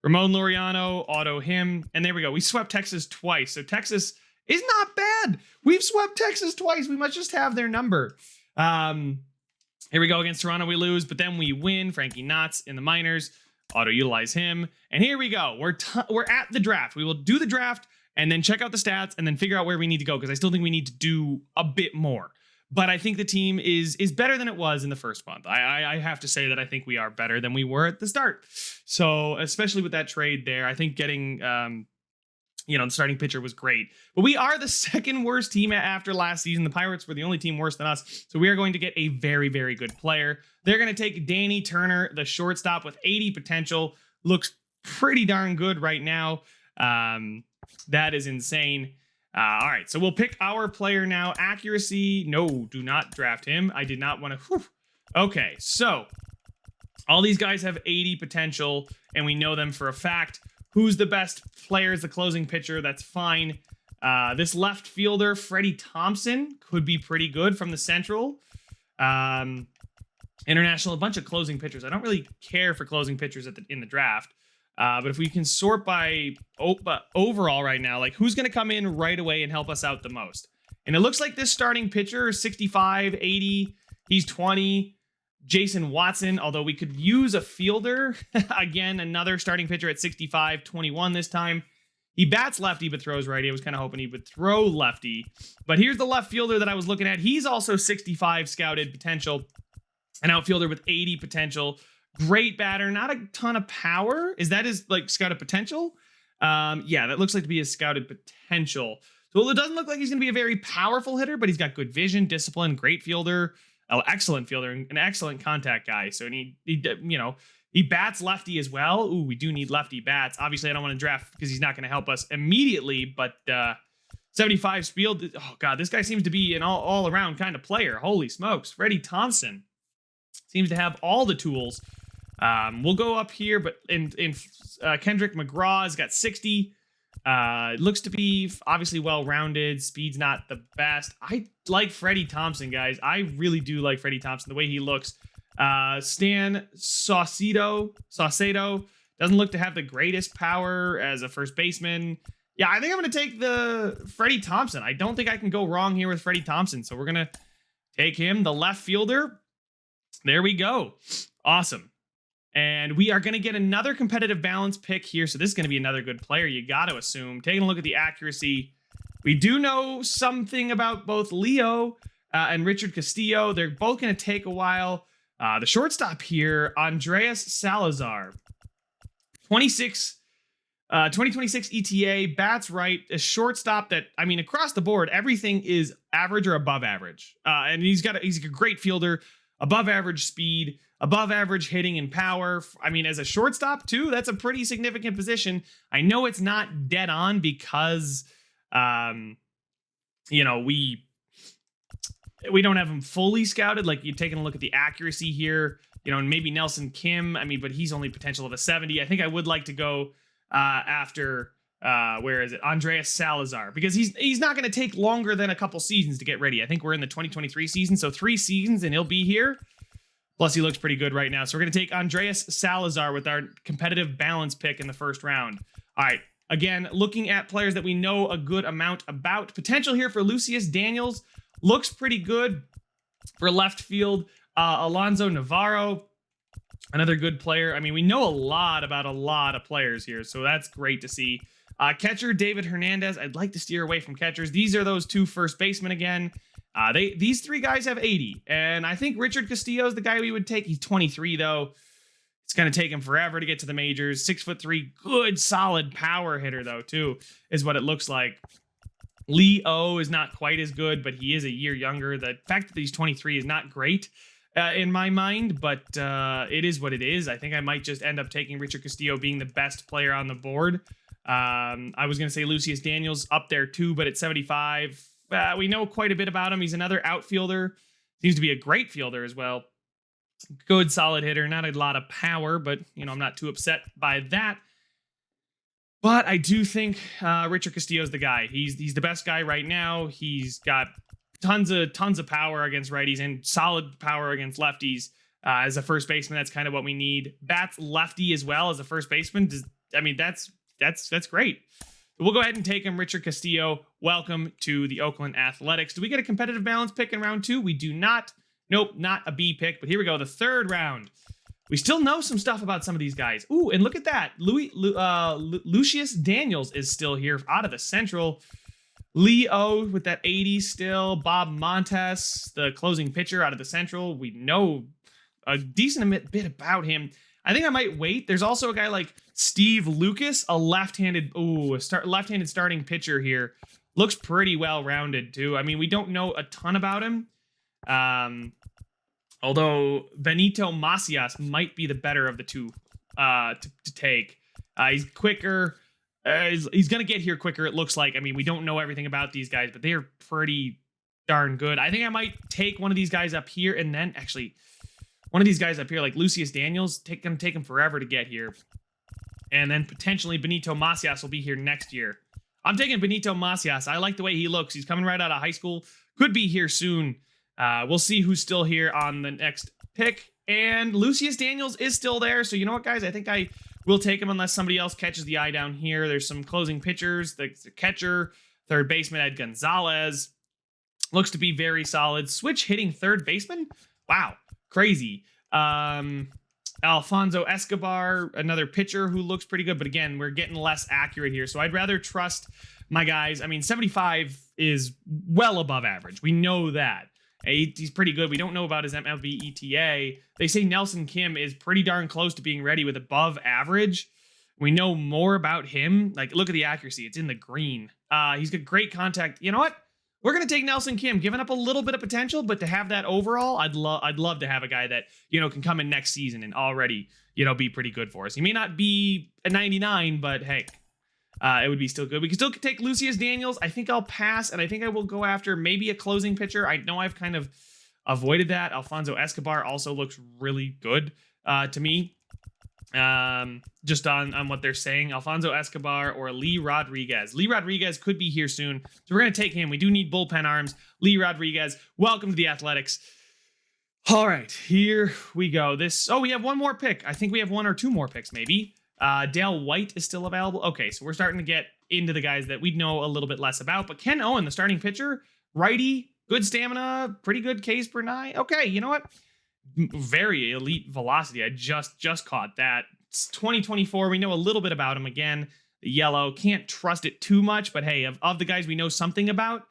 Ramon Laureano, auto him. And there we go. We swept Texas twice. So Texas is not bad. We've swept Texas twice. We must just have their number. Here we go. Against Toronto, we lose, but then we win. Frankie Knotts in the minors. Auto-utilize him. And here we go. We're at the draft. We will do the draft and then check out the stats and then figure out where we need to go because I still think we need to do a bit more. But I think the team is better than it was in the first month. I have to say that I think we are better than we were at the start. So especially with that trade there, I think getting the starting pitcher was great. But we are the second worst team after last season. The Pirates were the only team worse than us. So we are going to get a very, very good player. They're going to take Danny Turner, the shortstop with 80 potential. Looks pretty darn good right now. That is insane. All right, so we'll pick our player now. Accuracy, no, do not draft him. I did not want to. Okay, so all these guys have 80 potential, and we know them for a fact. Who's the best player is the closing pitcher. That's fine. This left fielder, Freddie Thompson, could be pretty good from the Central. International, a bunch of closing pitchers. I don't really care for closing pitchers in the draft. But if we can sort by overall right now, like who's going to come in right away and help us out the most? And it looks like this starting pitcher is 65, 80. He's 20. Jason Watson, although we could use a fielder. Again, another starting pitcher at 65, 21 this time. He bats lefty but throws righty. I was kind of hoping he would throw lefty. But here's the left fielder that I was looking at. He's also 65 scouted potential. An outfielder with 80 potential. Great batter, not a ton of power. Is that his like scouted potential? Yeah, that looks like to be his scouted potential. So it doesn't look like he's going to be a very powerful hitter, but he's got good vision, discipline, great fielder, excellent fielder, an excellent contact guy. So he bats lefty as well. Ooh, we do need lefty bats. Obviously, I don't want to draft because he's not going to help us immediately, but 75 field. Oh God, this guy seems to be an all around kind of player. Holy smokes, Freddie Thompson seems to have all the tools. We'll go up here, but in Kendrick McGraw has got 60. Looks to be obviously well-rounded. Speed's not the best. I like Freddie Thompson, guys. I really do like Freddie Thompson, the way he looks. Stan Saucedo doesn't look to have the greatest power as a first baseman. Yeah, I think I'm going to take the Freddie Thompson. I don't think I can go wrong here with Freddie Thompson, so we're going to take him, the left fielder. There we go. Awesome. And we are going to get another competitive balance pick here. So this is going to be another good player, you got to assume. Taking a look at the accuracy, we do know something about both Leo and Richard Castillo. They're both going to take a while. The shortstop here, Andreas Salazar. 2026 ETA, bats right, a shortstop that, I mean, across the board, everything is average or above average. And he's a great fielder, above average speed, above average hitting and power. I mean, as a shortstop too, that's a pretty significant position. I know it's not dead on because, we don't have him fully scouted. Like you're taking a look at the accuracy here, and maybe Nelson Kim. I mean, but he's only potential of a 70. I think I would like to go after Andreas Salazar, because he's not going to take longer than a couple seasons to get ready. I think we're in the 2023 season, so 3 seasons and he'll be here. Plus, he looks pretty good right now. So we're going to take Andreas Salazar with our competitive balance pick in the first round. All right. Again, looking at players that we know a good amount about. Potential here for Lucius Daniels. Looks pretty good for left field. Alonso Navarro, another good player. I mean, we know a lot about a lot of players here, so that's great to see. Catcher David Hernandez. I'd like to steer away from catchers. These are those 2 first basemen again. These 3 guys have 80, and I think Richard Castillo is the guy we would take. He's 23 though. It's going to take him forever to get to the majors. 6'3", good solid power hitter though too, is what it looks like. Leo is not quite as good, but he is a year younger. The fact that he's 23 is not great in my mind, but it is what it is. I think I might just end up taking Richard Castillo being the best player on the board. I was going to say Lucius Daniels up there too, but at 75, we know quite a bit about him. He's another outfielder. Seems to be a great fielder as well. Good, solid hitter. Not a lot of power, but, I'm not too upset by that. But I do think Richard Castillo is the guy. He's the best guy right now. He's got tons of power against righties and solid power against lefties. As a first baseman, that's kind of what we need. Bats lefty as well as a first baseman. That's great. We'll go ahead and take him, Richard Castillo. Welcome to the Oakland Athletics. Do we get a competitive balance pick in round 2? We do not. Nope, not a B pick, but here we go. The 3rd round. We still know some stuff about some of these guys. Ooh, and look at that. Lucius Daniels is still here out of the Central. Leo with that 80 still. Bob Montes, the closing pitcher out of the Central. We know a decent bit about him. I think I might wait. There's also a guy like Steve Lucas, a left-handed starting pitcher here. Looks pretty well-rounded, too. I mean, we don't know a ton about him. Although Benito Macias might be the better of the 2 to take. He's quicker. He's going to get here quicker, it looks like. I mean, we don't know everything about these guys, but they are pretty darn good. I think I might take one of these guys up here, and then actually one of these guys up here, like Lucius Daniels, gonna take him forever to get here. And then potentially Benito Macias will be here next year. I'm taking Benito Macias. I like the way he looks. He's coming right out of high school. Could be here soon. We'll see who's still here on the next pick. And Lucius Daniels is still there. So you know what, guys? I think I will take him unless somebody else catches the eye down here. There's some closing pitchers. The catcher, third baseman, Ed Gonzalez. Looks to be very solid. Switch hitting third baseman? Wow. Crazy. Alfonso Escobar, another pitcher who looks pretty good. But again, we're getting less accurate here. So I'd rather trust my guys. I mean, 75 is well above average. We know that. He's pretty good. We don't know about his MLB ETA. They say Nelson Kim is pretty darn close to being ready with above average. We know more about him. Like, look at the accuracy. It's in the green. He's got great contact. You know what? We're going to take Nelson Kim, giving up a little bit of potential, but to have that overall, I'd love to have a guy that, can come in next season and already, be pretty good for us. He may not be a 99, but hey, it would be still good. We can still take Lucius Daniels. I think I'll pass, and I think I will go after maybe a closing pitcher. I know I've kind of avoided that. Alfonso Escobar also looks really good to me. Just on what they're saying, Alfonso Escobar or Lee Rodriguez. Lee Rodriguez could be here soon, so we're going to take him. We do need bullpen arms. Lee Rodriguez, welcome to the Athletics. All right, here we go. We have one more pick. I think we have one or two more picks, maybe. Dale White is still available. Okay, so we're starting to get into the guys that we know a little bit less about, but Ken Owen, the starting pitcher, righty, good stamina, pretty good Ks per nine. Okay, you know what? Very elite velocity. I just caught that. It's 2024. We know a little bit about him. Again, the yellow. Can't trust it too much, but hey, of the guys we know something about,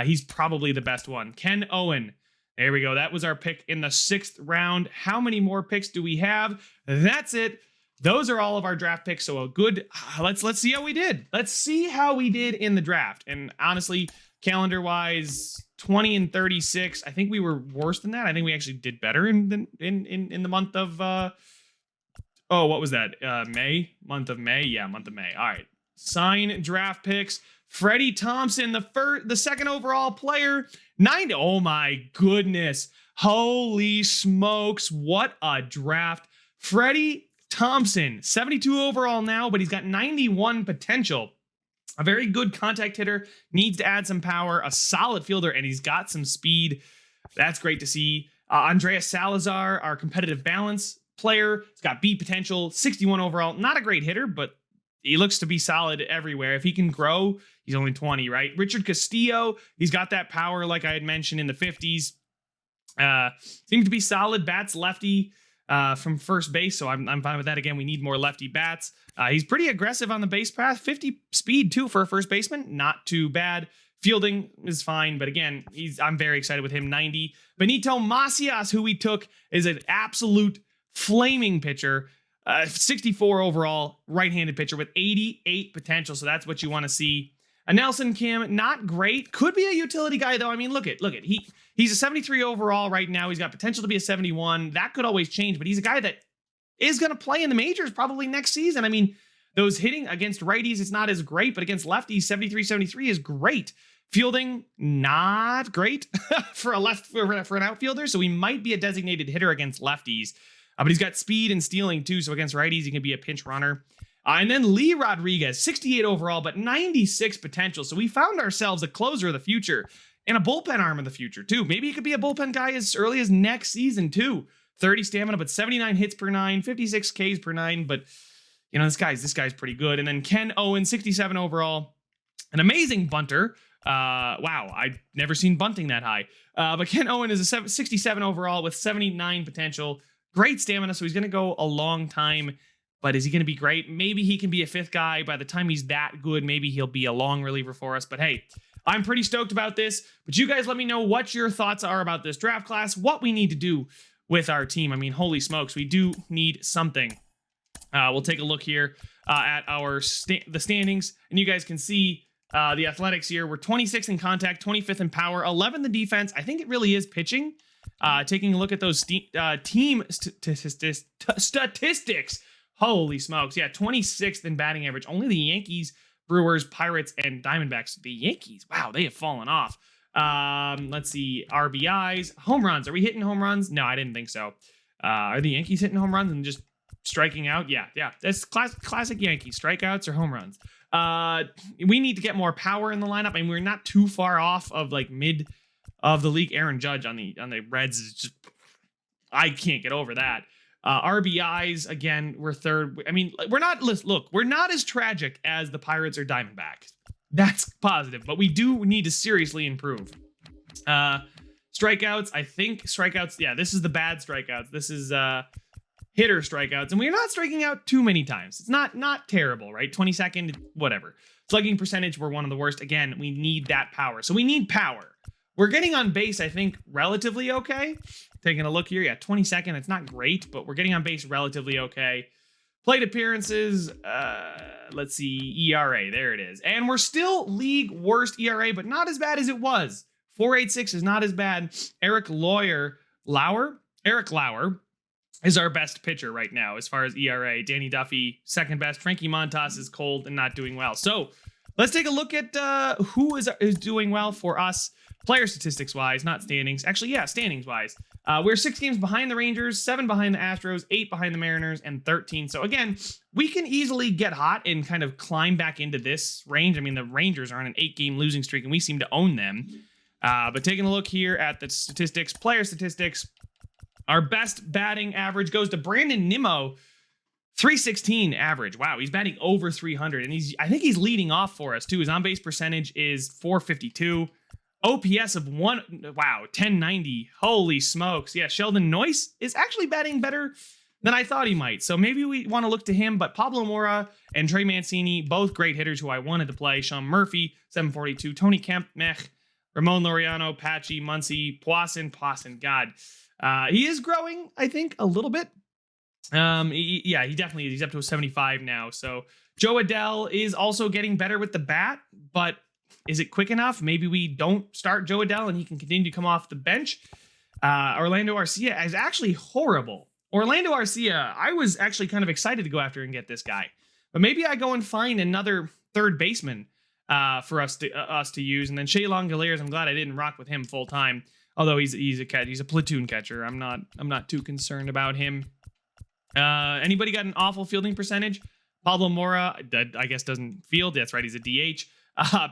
he's probably the best one. Ken Owen. There we go. That was our pick in the 6th round. How many more picks do we have? That's it. Those are all of our draft picks. So a good. Let's see how we did. Let's see how we did in the draft. And honestly, calendar wise, 20 and 36. I think we were worse than that. I think we actually did better in the month of what was that? May? Month of May? Yeah, month of May. All right. Sign draft picks. Freddie Thompson, the second overall player. 90. Oh my goodness. Holy smokes. What a draft. Freddie Thompson, 72 overall now, but he's got 91 potential. A very good contact hitter, needs to add some power, a solid fielder, and he's got some speed. That's great to see. Andreas Salazar, our competitive balance player, he's got beat potential, 61 overall. Not a great hitter, but he looks to be solid everywhere. If he can grow, he's only 20, right? Richard Castillo, he's got that power like I had mentioned in the 50s. Seems to be solid, bats lefty from first base, so I'm fine with that. Again, we need more lefty bats. He's pretty aggressive on the base path. 50 speed, too, for a first baseman. Not too bad. Fielding is fine, but again, I'm very excited with him. 90. Benito Macias, who we took, is an absolute flaming pitcher. 64 overall, right-handed pitcher with 88 potential, so that's what you want to see. A Nelson Kim, not great. Could be a utility guy, though. I mean, look at. He's a 73 overall right now. He's got potential to be a 71. That could always change, but he's a guy that is going to play in the majors probably next season. I mean, those hitting against righties, it's not as great, but against lefties, 73 is great. Fielding, not great for an outfielder, so he might be a designated hitter against lefties. But he's got speed and stealing, too, so against righties, he can be a pinch runner. And then Lee Rodriguez, 68 overall, but 96 potential. So we found ourselves a closer of the future and a bullpen arm of the future, too. Maybe he could be a bullpen guy as early as next season, too. 30 stamina, but 79 hits per 9, 56 Ks per 9. But, this guy's pretty good. And then Ken Owen, 67 overall, an amazing bunter. Wow, I've never seen bunting that high. But Ken Owen is a 67 overall with 79 potential. Great stamina, so he's going to go a long time. But is he going to be great? Maybe he can be a 5th guy. By the time he's that good, maybe he'll be a long reliever for us. But hey, I'm pretty stoked about this. But you guys let me know what your thoughts are about this draft class, what we need to do with our team. I mean, holy smokes, we do need something. We'll take a look here at the standings, and you guys can see the Athletics here. We're 26th in contact, 25th in power, 11th in defense. I think it really is pitching. Taking a look at those team statistics. Holy smokes. Yeah, 26th in batting average. Only the Yankees Brewers, Pirates, and Diamondbacks. The Yankees, wow, they have fallen off. Let's see, RBIs, home runs. Are we hitting home runs? No, I didn't think so. Are the Yankees hitting home runs and just striking out? Yeah. That's classic Yankees, strikeouts or home runs. We need to get more power in the lineup, and we're not too far off of like mid of the league. Aaron Judge on the Reds is just, I can't get over that. RBIs, again, we're third. I mean, we're not as tragic as the Pirates or Diamondbacks. That's positive, but we do need to seriously improve. Strikeouts, I think strikeouts. Yeah, this is the bad strikeouts. This is hitter strikeouts, and we're not striking out too many times. It's not terrible, right? 22nd, whatever. Slugging percentage, we're one of the worst. Again, we need that power. So we need power. We're getting on base, I think, relatively okay. Taking a look here, yeah, 22nd. It's not great, but we're getting on base relatively okay. Plate appearances, let's see, ERA, there it is. And we're still league worst ERA, but not as bad as it was. 4.86 is not as bad. Eric Lauer is our best pitcher right now as far as ERA. Danny Duffy, second best. Frankie Montas is cold and not doing well. So let's take a look at who is doing well for us, player statistics wise, not standings. Actually, yeah, standings wise. We're 6 games behind the Rangers, 7 behind the Astros, 8 behind the Mariners, and 13. So again, we can easily get hot and kind of climb back into this range. I mean, the Rangers are on an 8-game losing streak, and we seem to own them. But taking a look here at the statistics, player statistics, our best batting average goes to Brandon Nimmo, 316 average. Wow, he's batting over 300, and I think he's leading off for us too. His on-base percentage is 452. OPS of 1090. Holy smokes. Yeah, Sheldon Noyce is actually batting better than I thought he might. So maybe we want to look to him, but Pablo Mora and Trey Mancini, both great hitters who I wanted to play. Sean Murphy, 742. Tony Kemp, meh. Ramon Laureano, Patchy, Muncy, Poisson, God. He is growing, I think, a little bit. He definitely is. He's up to a 75 now. So Joe Adell is also getting better with the bat, but is it quick enough? Maybe we don't start Joe Adell and he can continue to come off the bench. Orlando Arcia is actually horrible. Orlando Arcia, I was actually kind of excited to go after and get this guy. But maybe I go and find another third baseman for us to use. And then Shea Langoliers, I'm glad I didn't rock with him full time. Although he's a platoon catcher. I'm not too concerned about him. Anybody got an awful fielding percentage? Pablo Mora, I guess doesn't field. That's right, he's a DH.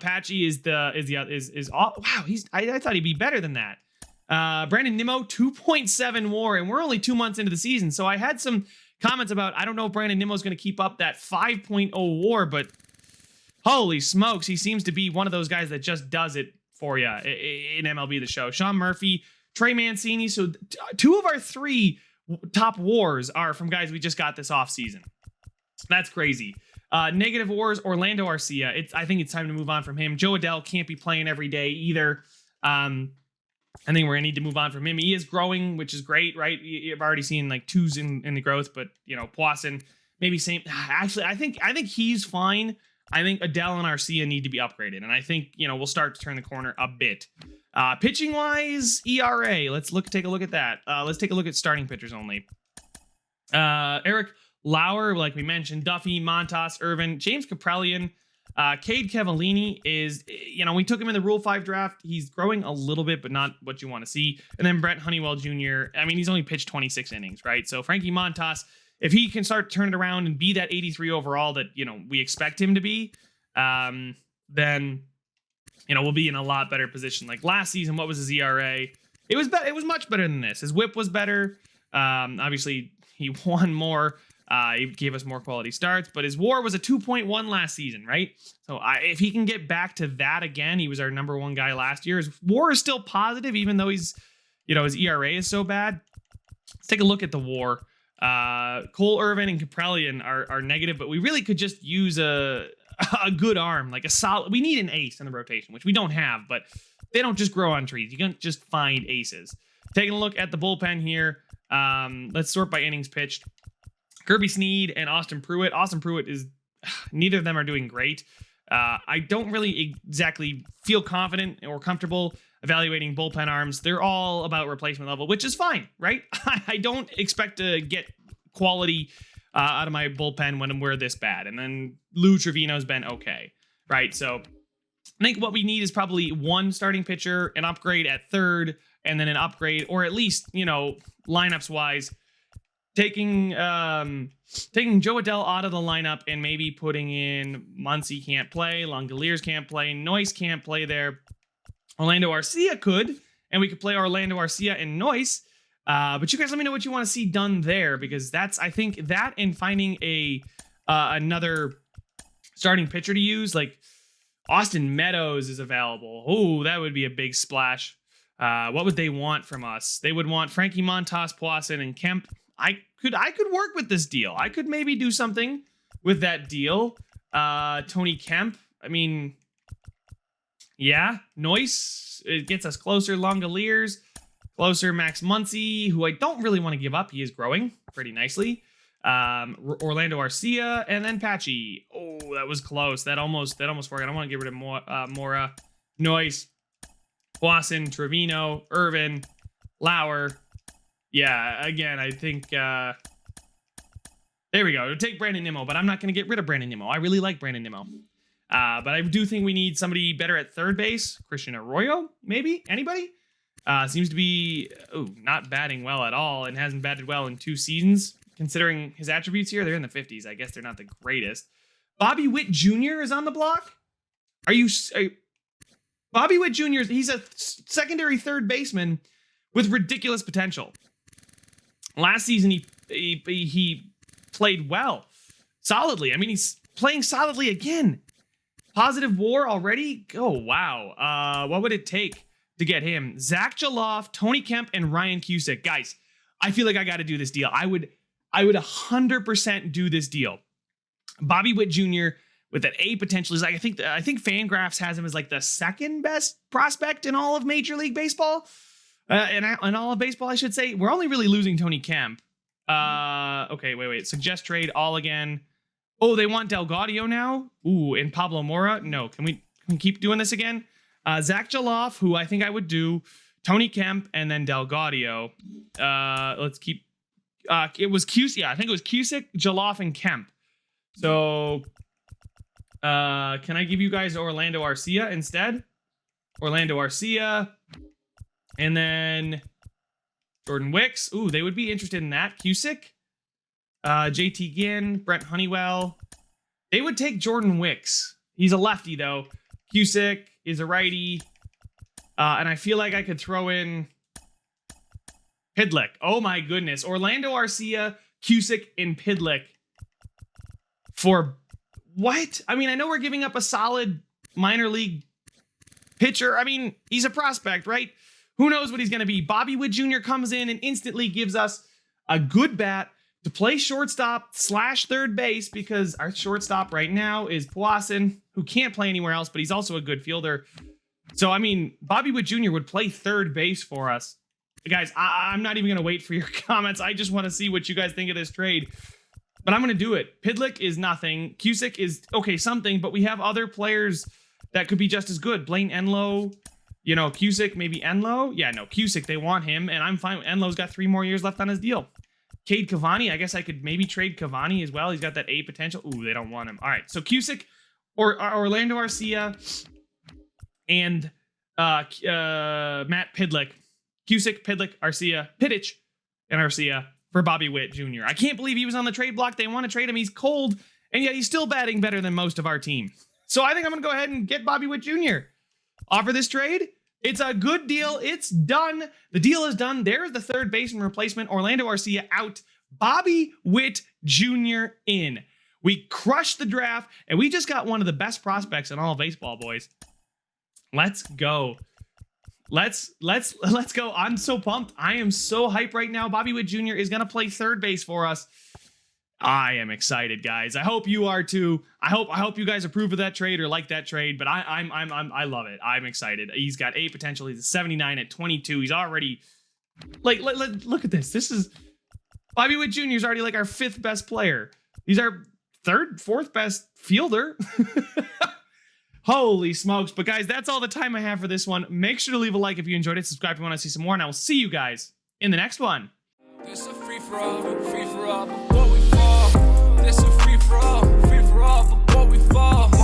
Patchy wow, I thought he'd be better than that. Brandon Nimmo, 2.7 WAR, and we're only 2 months into the season. So I had some comments about, I don't know if Brandon Nimmo's going to keep up that 5.0 WAR, but holy smokes, he seems to be one of those guys that just does it for you in MLB The Show. Sean Murphy, Trey Mancini. So 2 of our 3 top WARs are from guys we just got this offseason. That's crazy. Negative WARs, Orlando Arcia. I think it's time to move on from him. Joe Adell can't be playing every day either. I think we're gonna need to move on from him. He is growing, which is great, right? You've already seen like 2s in the growth, but Poisson maybe same. Actually, I think he's fine. I think Adell and Arcia need to be upgraded, and I think we'll start to turn the corner a bit. Pitching wise, ERA. Let's take a look at that. Let's take a look at starting pitchers only. Eric Lauer, like we mentioned, Duffy, Montas, Irvin, James Kaprelian, Cade Cavallini is, we took him in the Rule 5 draft. He's growing a little bit, but not what you want to see. And then Brett Honeywell Jr., I mean, he's only pitched 26 innings, right? So Frankie Montas, if he can start to turn it around and be that 83 overall that, we expect him to be, then, we'll be in a lot better position. Like last season, what was his ERA? It was much better than this. His whip was better. Obviously, he won more. He gave us more quality starts, but his WAR was a 2.1 last season, right? So if he can get back to that again, he was our number 1 guy last year. His WAR is still positive, even though he's, his ERA is so bad. Let's take a look at the WAR. Cole Irvin and Kaprelian are negative, but we really could just use a good arm, like a solid. We need an ace in the rotation, which we don't have, but they don't just grow on trees. You can't just find aces. Taking a look at the bullpen here. Let's sort by innings pitched. Kirby Snead and Austin Pruitt. Austin Pruitt is, neither of them are doing great. I don't really exactly feel confident or comfortable evaluating bullpen arms. They're all about replacement level, which is fine, right? I don't expect to get quality out of my bullpen when we're this bad. And then Lou Trevino's been okay. right? So I think what we need is probably one starting pitcher, an upgrade at third, and then an upgrade, or at least, you know, lineups wise, taking Joe Adell out of the lineup and maybe putting in Muncy can't play, Langoliers can't play, Noyce can't play there. Orlando Arcia could, and we could play Orlando Arcia and Noyce. But you guys let me know what you want to see done there, because that's, I think that and finding another starting pitcher to use, like Austin Meadows is available. Oh, that would be a big splash. What would they want from us? They would want Frankie Montas, Poisson, and Kemp. I could work with this deal. I could maybe do something with that deal. Tony Kemp. I mean, yeah. Noyce, it gets us closer. Langoliers, closer. Max Muncy, who I don't really want to give up. He is growing pretty nicely. Orlando Arcia, and then Patchy. Oh, that was close. That almost worked. I don't want to get rid of Mora. Noyce, Poisson, Trevino, Irvin, Lauer. Yeah, again, I think there we go. Take Brandon Nimmo, but I'm not going to get rid of Brandon Nimmo. I really like Brandon Nimmo. But I do think we need somebody better at third base. Christian Arroyo, maybe? Anybody? Seems to be not batting well at all, and hasn't batted well in 2 seasons. Considering his attributes here, they're in the 50s. I guess they're not the greatest. Bobby Witt Jr. is on the block? Bobby Witt Jr., he's a secondary third baseman with ridiculous potential. Last season, he played well, solidly. I mean, he's playing solidly again. Positive WAR already? Oh, wow. What would it take to get him? Zach Jaloff, Tony Kemp, and Ryan Cusick. Guys, I feel like I got to do this deal. I would 100% do this deal. Bobby Witt Jr. with that A potential is like, I think Fangraphs has him as like the second best prospect in all of Major League Baseball. And all of baseball, I should say. We're only really losing Tony Kemp. Okay, wait. Suggest trade all again. Oh, they want Del Gaudio now? Ooh, and Pablo Mora? No, can we keep doing this again? Zach Jaloff, who I think I would do. Tony Kemp, and then Del Gaudio. Let's keep... it was Cusick. Yeah, I think it was Cusick, Jaloff, and Kemp. So, can I give you guys Orlando Arcia instead? Orlando Arcia... And then Jordan Wicks. Ooh, they would be interested in that. Cusick, JT Ginn, Brent Honeywell. They would take Jordan Wicks. He's a lefty, though. Cusick is a righty. And I feel like I could throw in Pidlick. Oh, my goodness. Orlando Arcia, Cusick, and Pidlick. For what? I mean, I know we're giving up a solid minor league pitcher. I mean, he's a prospect, right? Who knows what he's going to be? Bobby Witt Jr. comes in and instantly gives us a good bat to play shortstop / third base, because our shortstop right now is Poisson, who can't play anywhere else, but he's also a good fielder. So, I mean, Bobby Witt Jr. would play third base for us. Guys, I'm not even going to wait for your comments. I just want to see what you guys think of this trade. But I'm going to do it. Pidlick is nothing. Cusick is, okay, something, but we have other players that could be just as good. Blaine Enlow. You know, Cusick, maybe Enlow. Yeah, no, Cusick, they want him, and I'm fine. Enlow's got 3 more years left on his deal. Cade Cavani, I guess I could maybe trade Cavani as well. He's got that A potential. Ooh, they don't want him. All right, so Cusick or Orlando Arcia and Matt Pidlick. Cusick, Pidlick, Arcia, Piddich, and Arcia for Bobby Witt Jr. I can't believe he was on the trade block. They want to trade him. He's cold, and yet he's still batting better than most of our team. So I think I'm going to go ahead and get Bobby Witt Jr. Offer this trade. It's a good deal. It's done. The deal is done. There's the third baseman replacement. Orlando Arcia out. Bobby Witt Jr. in. We crushed the draft, and we just got one of the best prospects in all of baseball, boys. Let's go. Let's go. I'm so pumped. I am so hyped right now. Bobby Witt Jr. is going to play third base for us. I am excited, guys. I hope you are too. I hope you guys approve of that trade or like that trade, but I love it. I'm excited. He's got A potential. He's a 79 at 22. He's already like look at this. This is Bobby Witt Jr. is already like our 5th best player. He's our 3rd, 4th best fielder. Holy smokes. But guys, that's all the time I have for this one. Make sure to leave a like if you enjoyed it. Subscribe if you want to see some more, and I will see you guys in the next one. It's a free for all before we fall. It's a free for all before we fall.